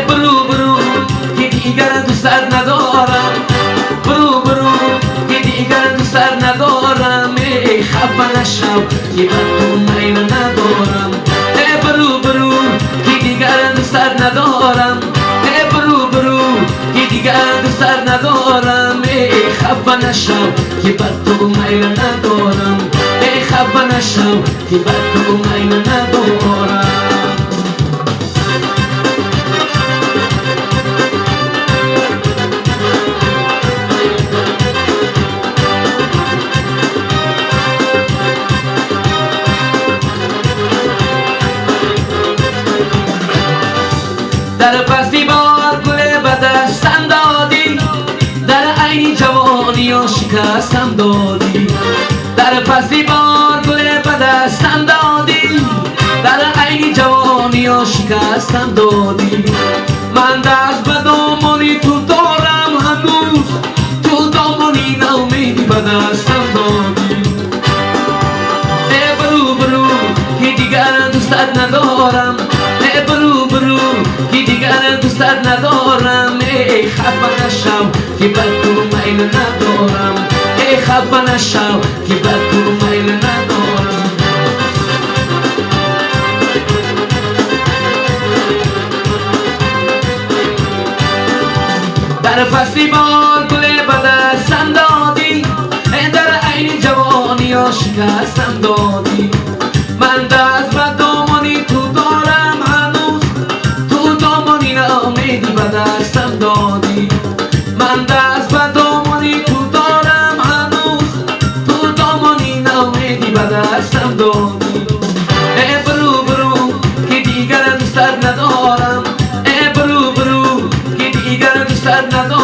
برو برو که دیگر دوست ندارم، برو برو که دیگر دوست ندارم، ای خفه نشو که من تو میل ندارم. برو برو که دیگر دوست ندارم، برو برو که دیگر دوست ندارم، ای خفه نشو که من تو میل ندارم، ای خفه نشو که من تو میل ندارم. در پس بار گل به دستم دادی، در عین جوانی و شکستم دادی. در پس بار گل به دستم دادی، در عین جوانی و شکستم دادی. من دست به دامانی تو دارم هنوز، تو دامانی ناامیدی به دستم دادی. برو برو که دیگر دوستت ندارم، برو برو که دیگر دوستت ندارم، ای خفه نشو که بد تو میل ندارم، ای خفه نشو که بد تو میل ندارم. در فصلی بار گل به دستم دادی، در عین جوانی و شکستم دادی. من دست به دامانی تو دارم هنوز، تو دامانی ناامیدی به دستم دادی. من دست به دامانی تو دارم هنوز، تو دامانی ناامیدی به دستم دادی. برو برو که دیگر دوستت ندارم، برو برو که دیگر دوستت ندارم،